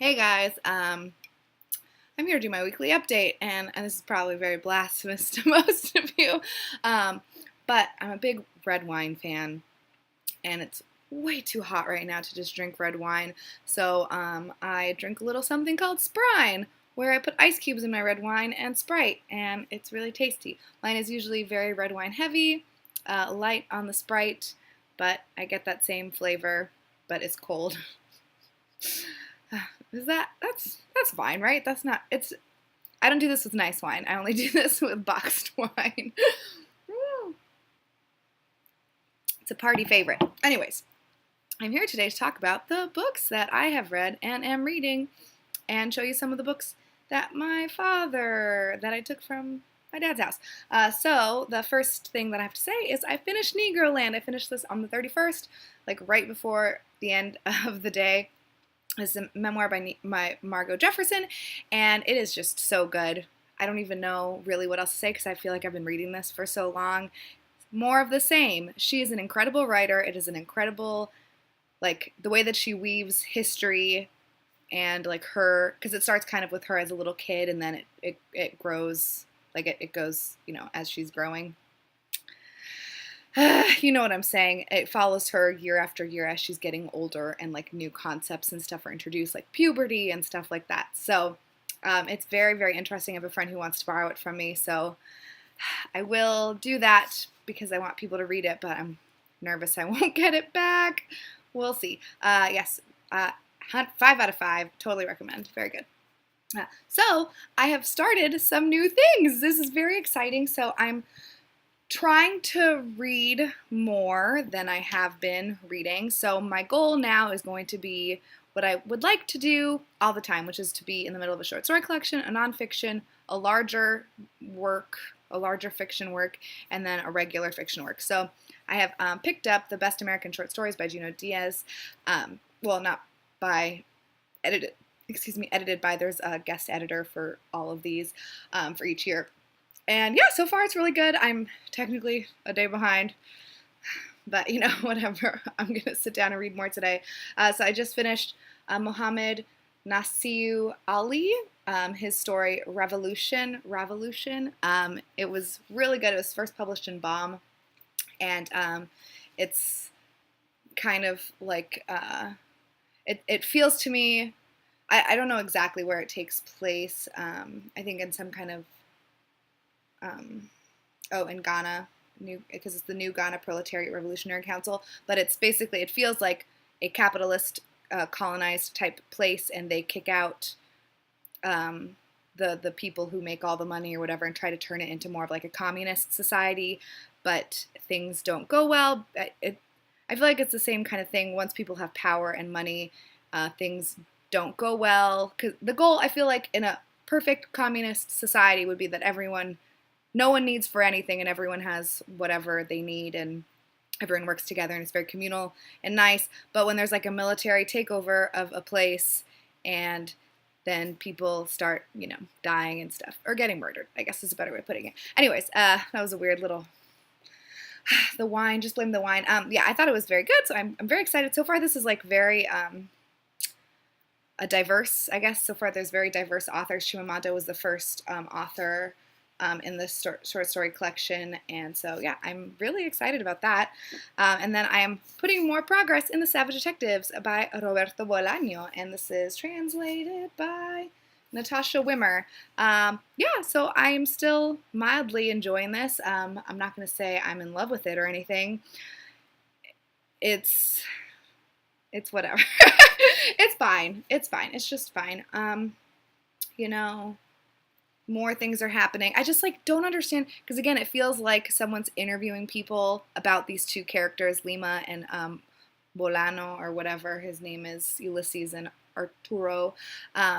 Hey guys, I'm here to do my weekly update, and this is probably very blasphemous to most of you, um, but I'm a big red wine fan, and it's way too hot right now to just drink red wine, so I drink a little something called Sprine, where I put ice cubes in my red wine and Sprite, and it's really tasty. Mine is usually very red wine heavy, light on the Sprite, but I get that same flavor, but it's cold. Is that's fine, right? That's not it's I don't do this with nice wine. I only do this with boxed wine. It's a party favorite. Anyways, I'm here today to talk about the books that I have read and am reading and show you some of the books that I took from my dad's house. So the first thing that I have to say is I finished Negroland. I finished this on the 31st, like right before the end of the day. It's a memoir by Margot Jefferson, and it is just so good. I don't even know really what else to say because I feel like I've been reading this for so long. More of the same. She is an incredible writer. It is an incredible, like, the way that she weaves history and, like, her, because it starts kind of with her as a little kid, and then it grows, like, it goes, as she's growing. You know what I'm saying. It follows her year after year as she's getting older, and like new concepts and stuff are introduced, like puberty and stuff like that. So it's very, very interesting. I have a friend who wants to borrow it from me, so I will do that because I want people to read it, but I'm nervous I won't get it back. We'll see. Yes, 5 out of 5. Totally recommend. Very good. So I have started some new things. This is very exciting. So I'm trying to read more than I have been reading. So my goal now is going to be what I would like to do all the time, which is to be in the middle of a short story collection, a nonfiction, a larger fiction work, and then a regular fiction work. So I have picked up the Best American Short Stories by Junot Diaz. Not by edited by, there's a guest editor for all of these for each year. And yeah, so far it's really good. I'm technically a day behind, but whatever. I'm going to sit down and read more today. So I just finished Mohammed Nassiu Ali, his story Revolution. It was really good. It was first published in Bomb, and it's kind of like, it feels to me, I don't know exactly where it takes place. I think in some kind of in Ghana, because it's the New Ghana Proletariat Revolutionary Council, but it's basically, it feels like a capitalist, colonized type place, and they kick out the people who make all the money or whatever and try to turn it into more of like a communist society, but things don't go well. I feel like it's the same kind of thing. Once people have power and money, things don't go well, because the goal, I feel like, in a perfect communist society would be that no one needs for anything, and everyone has whatever they need, and everyone works together, and it's very communal and nice. But when there's like a military takeover of a place, and then people start, dying and stuff, or getting murdered, I guess is a better way of putting it. Anyways, that was a weird little, the wine, just blame the wine. Yeah, I thought it was very good, so I'm very excited. So far, this is like very, a diverse, I guess. So far, there's very diverse authors. Chimamanda was the first author in this short story collection, and so yeah, I'm really excited about that. And then I am putting more progress in The Savage Detectives by Roberto Bolaño, and this is translated by Natasha Wimmer. Yeah, so I am still mildly enjoying this. I'm not going to say I'm in love with it or anything. It's whatever. It's fine. It's fine. It's just fine. More things are happening. I just don't understand, because again, it feels like someone's interviewing people about these two characters, Lima and Bolano, or whatever his name is, Ulysses and Arturo.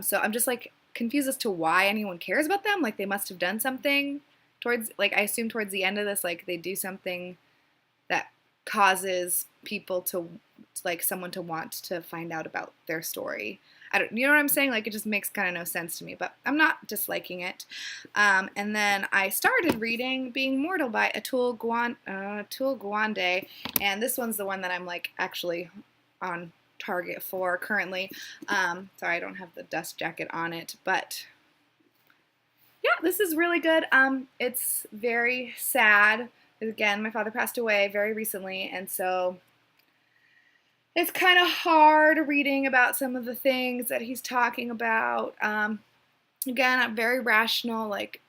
So I'm just confused as to why anyone cares about them. Like, they must have done something towards, I assume towards the end of this, they do something that causes people to, someone to want to find out about their story. You know what I'm saying? It just makes kind of no sense to me, but I'm not disliking it. And then I started reading Being Mortal by Atul Gawande, and this one's the one that I'm actually on Target for currently. Sorry, I don't have the dust jacket on it, but yeah, this is really good. It's very sad. Again, my father passed away very recently, and so it's kind of hard reading about some of the things that he's talking about. Again, very rational, like,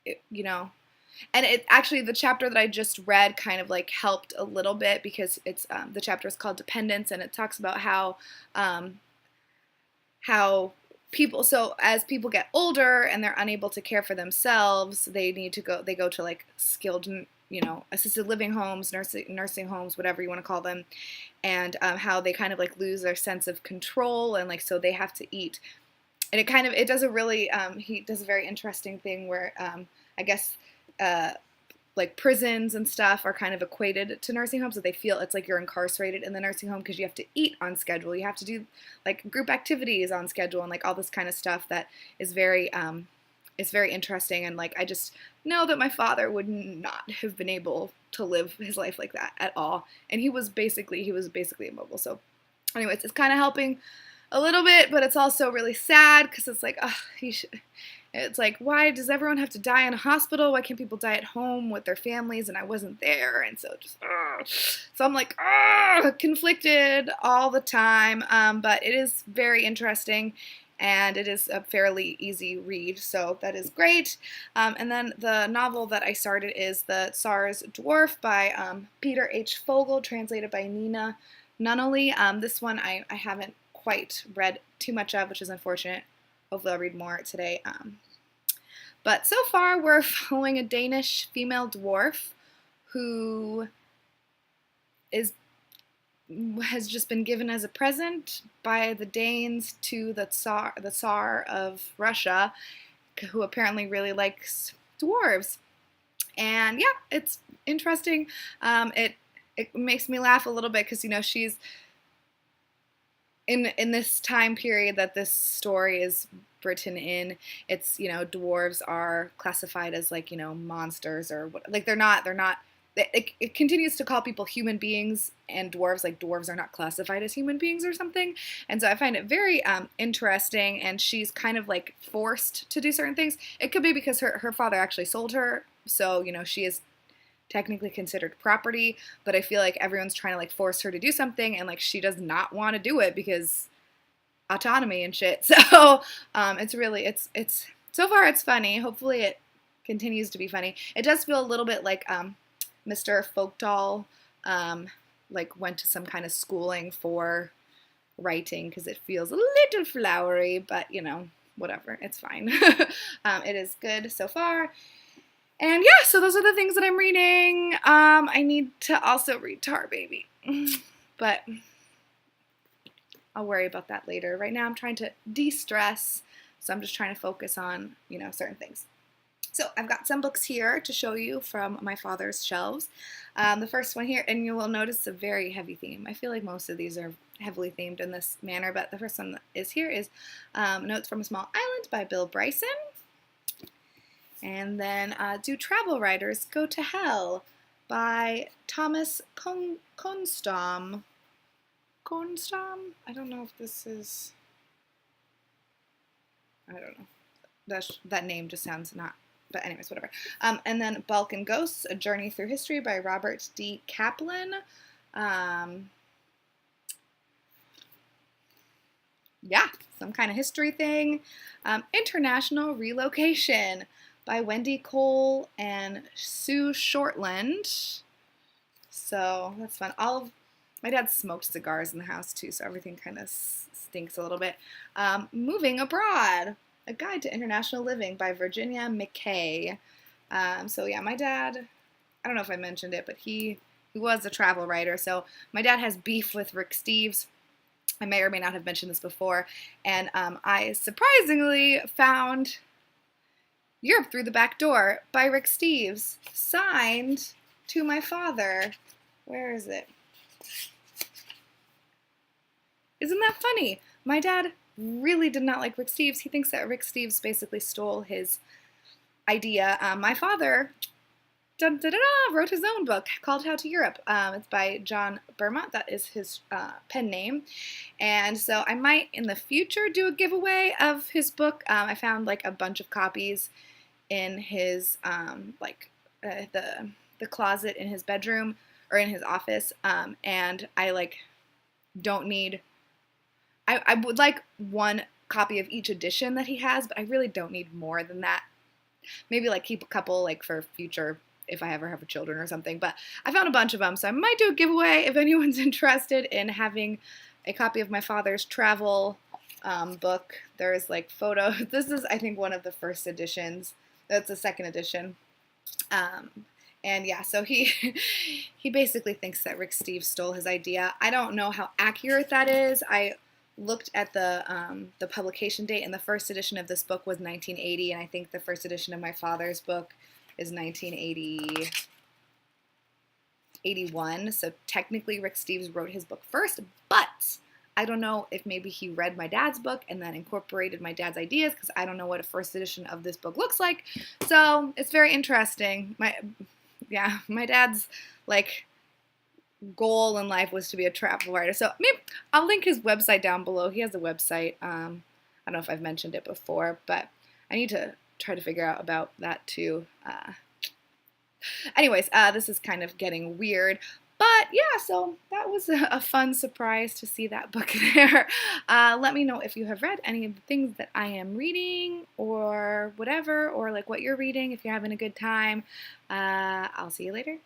you know, and it actually, the chapter that I just read kind of like helped a little bit, because it's the chapter is called Dependence, and it talks about how people, so as people get older and they're unable to care for themselves, they go to like skilled, assisted living homes, nursing homes, whatever you want to call them, and how they kind of like lose their sense of control, and like so they have to eat, and it does a really he does a very interesting thing where I guess like prisons and stuff are kind of equated to nursing homes, so they feel it's like you're incarcerated in the nursing home because you have to eat on schedule, you have to do like group activities on schedule, and like all this kind of stuff that is very interesting. And like I just know that my father would not have been able to live his life like that at all, and he was basically immobile. So anyways, it's kind of helping a little bit, but it's also really sad because it's like, it's like, why does everyone have to die in a hospital? Why can't people die at home with their families? And I wasn't there, and so just, so I'm like, conflicted all the time. But it is very interesting, and it is a fairly easy read, so that is great. And then the novel that I started is The Czars Dwarf by Peter H. Fogel, translated by Nina Nunnally. This one I haven't quite read too much of, which is unfortunate. Hopefully I'll read more today. But so far we're following a Danish female dwarf who has just been given as a present by the Danes to the Tsar of Russia, who apparently really likes dwarves. And yeah, it's interesting. It makes me laugh a little bit because, she's in this time period that this story is written in. It's, dwarves are classified as like, monsters, or what, like they're not it continues to call people human beings and dwarves, like dwarves are not classified as human beings or something. And so I find it very interesting, and she's kind of like forced to do certain things. It could be because her father actually sold her, so she is technically considered property, but I feel like everyone's trying to like force her to do something, and like she does not want to do it because autonomy and shit. So it's so far it's funny. Hopefully it continues to be funny. It does feel a little bit like Mr. Folkdahl like went to some kind of schooling for writing, because it feels a little flowery, but whatever, it's fine. It is good so far. And yeah, so those are the things that I'm reading. I need to also read Tar Baby, but I'll worry about that later. Right now I'm trying to de-stress, so I'm just trying to focus on, certain things. So I've got some books here to show you from my father's shelves. The first one here, and you will notice a very heavy theme. I feel like most of these are heavily themed in this manner, but the first one that is here is Notes from a Small Island by Bill Bryson. And then Do Travel Writers Go to Hell by Thomas Konstam. I don't know if this is, I don't know. That name just sounds not, but anyways, whatever. And then Balkan Ghosts, A Journey Through History by Robert D. Kaplan. Yeah, some kind of history thing. International Relocation by Wendy Cole and Sue Shortland. So that's fun. My dad smoked cigars in the house too, so everything kind of stinks a little bit. Moving Abroad, A Guide to International Living by Virginia McKay. So yeah, my dad, I don't know if I mentioned it, but he was a travel writer. So my dad has beef with Rick Steves. I may or may not have mentioned this before. And I surprisingly found Europe Through the Back Door by Rick Steves, signed to my father. Where is it? Isn't that funny? My dad really did not like Rick Steves. He thinks that Rick Steves basically stole his idea. My father wrote his own book called How to Europe. It's by John Burma. That is his pen name. And so I might in the future do a giveaway of his book. I found like a bunch of copies in his the closet in his bedroom or in his office. And I like don't need. I would like one copy of each edition that he has, but I really don't need more than that. Maybe like keep a couple like for future if I ever have children or something. But I found a bunch of them, so I might do a giveaway if anyone's interested in having a copy of my father's travel book. There's like photos. This is, I think, one of the first editions. That's the second edition. And yeah, so he he basically thinks that Rick Steves stole his idea. I don't know how accurate that is. I looked at the publication date, and the first edition of this book was 1980, and I think the first edition of my father's book is 1981. So technically, Rick Steves wrote his book first, but I don't know if maybe he read my dad's book and then incorporated my dad's ideas, because I don't know what a first edition of this book looks like. So it's very interesting. My dad's like goal in life was to be a travel writer. So maybe I'll link his website down below. He has a website. I don't know if I've mentioned it before, but I need to try to figure out about that too. Anyways, this is kind of getting weird. But yeah, so that was a fun surprise to see that book there. Let me know if you have read any of the things that I am reading or whatever, or like what you're reading if you're having a good time. I'll see you later.